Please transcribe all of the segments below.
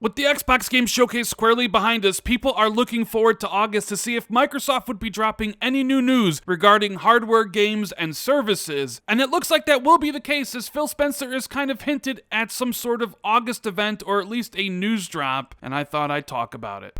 With the Xbox Game Showcase squarely behind us, people are looking forward to August to see if Microsoft would be dropping any new news regarding hardware, games, and services. And it looks like that will be the case, as Phil Spencer has kind of hinted at some sort of August event, or at least a news drop, and I thought I'd talk about it.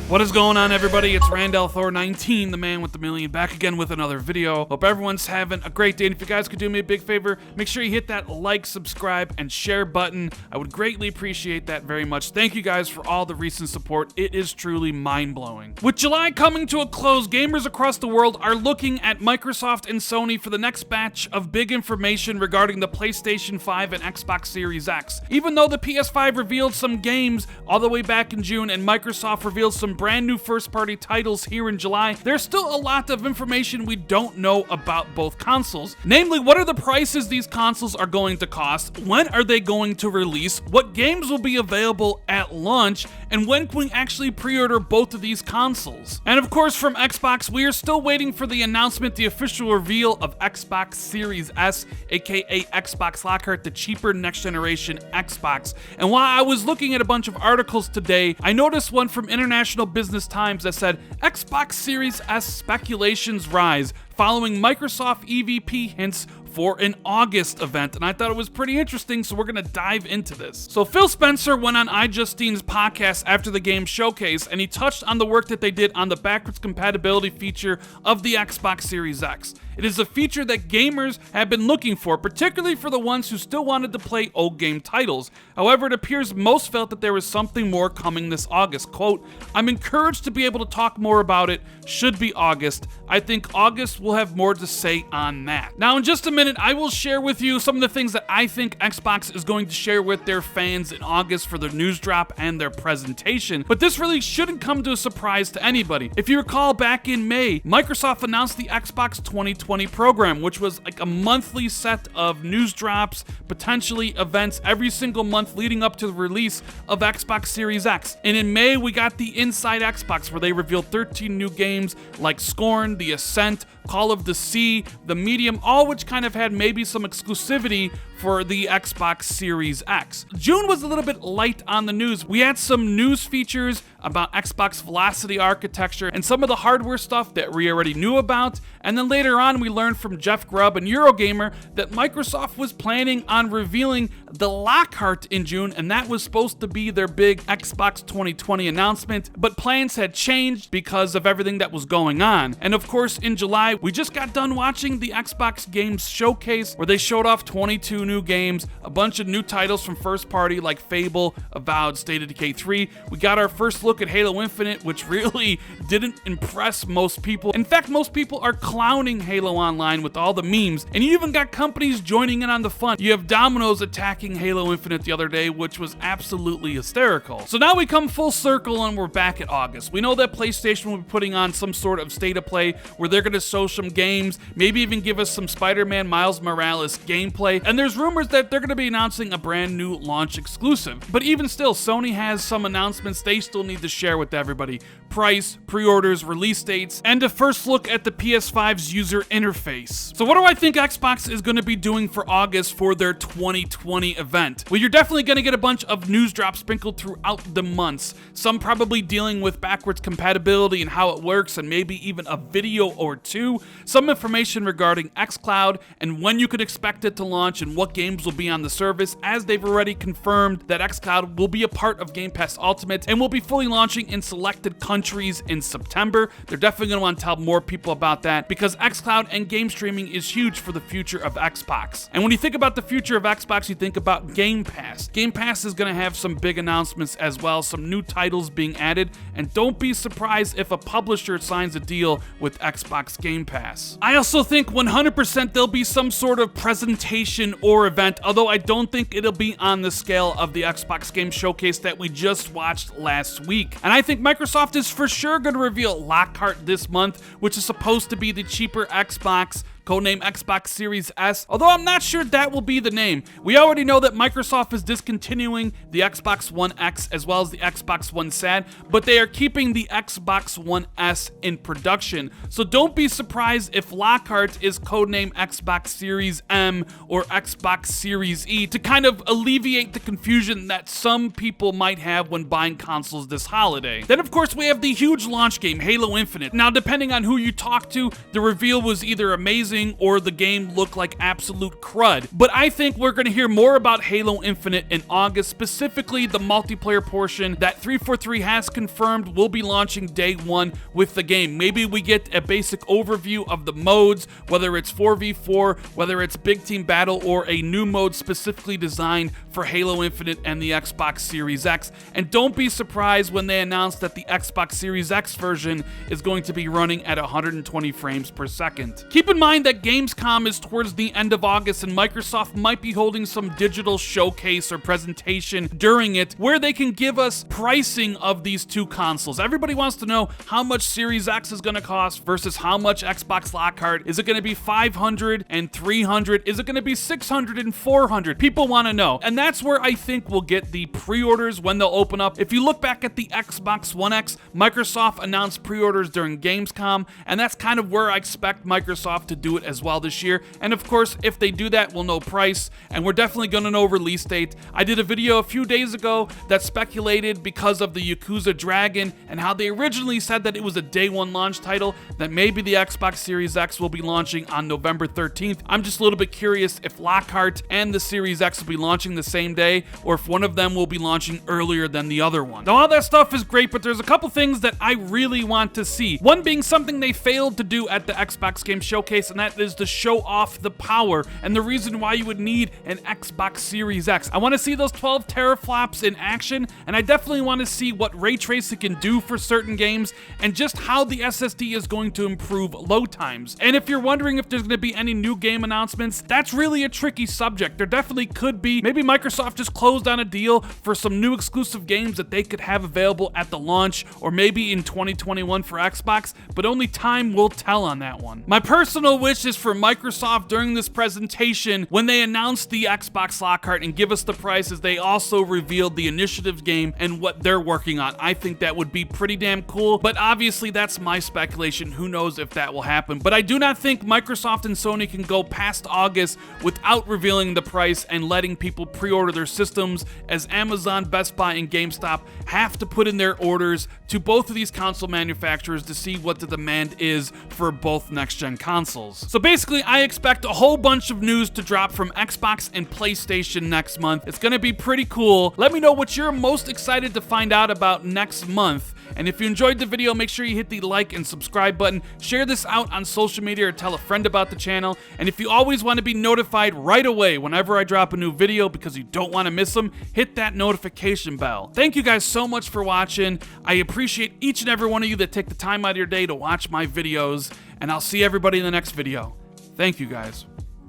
What is going on, everybody? It's Randall Thor 19, the man with the million, back again with another video. Hope everyone's having a great day, and if you guys could do me a big favor, make sure you hit that like, subscribe, and share button. I would greatly appreciate that very much. Thank you guys for all the recent support. It is truly mind-blowing. With July coming to a close, gamers across the world are looking at Microsoft and Sony for the next batch of big information regarding the PlayStation 5 and Xbox Series X. Even though the PS5 revealed some games all the way back in June, and Microsoft revealed some brand new first-party titles here in July, there's still a lot of information we don't know about both consoles. Namely, what are the prices these consoles are going to cost, when are they going to release, what games will be available at launch, and when can we actually pre-order both of these consoles. And of course, from Xbox, we are still waiting for the announcement, the official reveal of Xbox Series S, aka Xbox Lockhart, the cheaper next-generation Xbox. And while I was looking at a bunch of articles today, I noticed one from International Business Times that said, Xbox Series S speculations rise following Microsoft EVP hints for an August event, and I thought it was pretty interesting, so we're gonna dive into this. So Phil Spencer went on iJustine's podcast after the game showcase, and he touched on the work that they did on the backwards compatibility feature of the Xbox Series X. It is a feature that gamers have been looking for, particularly for the ones who still wanted to play old game titles. However, it appears most felt that there was something more coming this August. Quote, "I'm encouraged to be able to talk more about it. Should be August. I think August will have more to say on that." Now, in just a minute, I will share with you some of the things that I think Xbox is going to share with their fans in August for their news drop and their presentation. But this really shouldn't come to a surprise to anybody. If you recall, back in May, Microsoft announced the Xbox 2020 program, which was like a monthly set of news drops, potentially events every single month leading up to the release of Xbox Series X. And in May, we got the Inside Xbox, where they revealed 13 new games like Scorn, The Ascent, Call of the Sea, The Medium, all which kind of had maybe some exclusivity for the Xbox Series X. June was a little bit light on the news. We had some news features about Xbox Velocity architecture and some of the hardware stuff that we already knew about, and then later on we learned from Jeff Grubb and Eurogamer that Microsoft was planning on revealing the Lockhart in June, and that was supposed to be their big Xbox 2020 announcement, but plans had changed because of everything that was going on. And of course, in July, we just got done watching the Xbox Games Showcase, where they showed off 22 new games, a bunch of new titles from first party like Fable, Avowed, State of Decay 3. We got our first look at Halo Infinite, which really didn't impress most people. In fact, most people are clowning Halo Online with all the memes, and you even got companies joining in on the fun. You have Domino's attacking Halo Infinite the other day, which was absolutely hysterical. So now we come full circle and we're back at August. We know that PlayStation will be putting on some sort of state of play where they're going to show some games, maybe even give us some Spider-Man Miles Morales gameplay, and there's rumors that they're going to be announcing a brand new launch exclusive. But even still, Sony has some announcements they still need to share with everybody. Price, pre-orders, release dates, and a first look at the PS5's user interface. So what do I think Xbox is going to be doing for August for their 2020 event? Well, you're definitely going to get a bunch of news drops sprinkled throughout the months, some probably dealing with backwards compatibility and how it works, and maybe even a video or two, some information regarding xCloud and when you could expect it to launch and what games will be on the service, as they've already confirmed that xCloud will be a part of Game Pass Ultimate and will be fully launching in selected countries in September. They're definitely going to want to tell more people about that, because xCloud and game streaming is huge for the future of Xbox. And when you think about the future of Xbox, you think about Game Pass. Game Pass is going to have some big announcements as well, some new titles being added, and don't be surprised if a publisher signs a deal with Xbox Game Pass. I also think 100% there'll be some sort of presentation or event, although I don't think it'll be on the scale of the Xbox Game Showcase that we just watched last week. And I think Microsoft is for sure going to reveal Lockhart this month, which is supposed to be the cheaper Xbox codename Xbox Series S, although I'm not sure that will be the name. We already know that Microsoft is discontinuing the Xbox One X as well as the Xbox One SAD, but they are keeping the Xbox One S in production. So don't be surprised if Lockhart is codename Xbox Series M or Xbox Series E to kind of alleviate the confusion that some people might have when buying consoles this holiday. Then of course we have the huge launch game, Halo Infinite. Now depending on who you talk to, the reveal was either amazing or the game looked like absolute crud. But I think we're going to hear more about Halo Infinite in August, specifically the multiplayer portion that 343 has confirmed will be launching day one with the game. Maybe we get a basic overview of the modes, whether it's 4v4, whether it's big team battle, or a new mode specifically designed for Halo Infinite and the Xbox Series X. And don't be surprised when they announce that the Xbox Series X version is going to be running at 120 frames per second. Keep in mind that Gamescom is towards the end of August and Microsoft might be holding some digital showcase or presentation during it where they can give us pricing of these two consoles. Everybody wants to know how much Series X is going to cost versus how much Xbox Lockhart. Is it going to be $500 and $300? Is it going to be $600 and $400? People want to know. And that's where I think we'll get the pre-orders when they'll open up. If you look back at the Xbox One X, Microsoft announced pre-orders during Gamescom, and that's kind of where I expect Microsoft to do it as well this year. And of course, if they do that, we'll know price, and we're definitely going to know release date. I did a video a few days ago that speculated because of the Yakuza Dragon and how they originally said that it was a day one launch title, that maybe the Xbox Series X will be launching on November 13th. I'm just a little bit curious if Lockhart and the Series X will be launching the same day, or if one of them will be launching earlier than the other one. Now all that stuff is great, but there's a couple things that I really want to see. One being something they failed to do at the Xbox Game Showcase, and that is to show off the power and the reason why you would need an Xbox Series X. I want to see those 12 teraflops in action, and I definitely want to see what ray tracing can do for certain games and just how the SSD is going to improve load times. And if you're wondering if there's going to be any new game announcements, that's really a tricky subject. There definitely could be. Maybe Microsoft just closed on a deal for some new exclusive games that they could have available at the launch, or maybe in 2021 for Xbox, but only time will tell on that one. My personal wish is for Microsoft during this presentation, when they announce the Xbox Lockhart and give us the prices, they also revealed the Initiative game and what they're working on. I think that would be pretty damn cool, but obviously that's my speculation. Who knows if that will happen? But I do not think Microsoft and Sony can go past August without revealing the price and letting people pre-order their systems, as Amazon, Best Buy, and GameStop have to put in their orders to both of these console manufacturers to see what the demand is for both next-gen consoles. So basically, I expect a whole bunch of news to drop from Xbox and PlayStation next month. It's gonna be pretty cool. Let me know what you're most excited to find out about next month. And if you enjoyed the video, make sure you hit the like and subscribe button. Share this out on social media or tell a friend about the channel. And if you always want to be notified right away whenever I drop a new video because you don't want to miss them, hit that notification bell. Thank you guys so much for watching. I appreciate each and every one of you that take the time out of your day to watch my videos. And I'll see everybody in the next video. Thank you guys.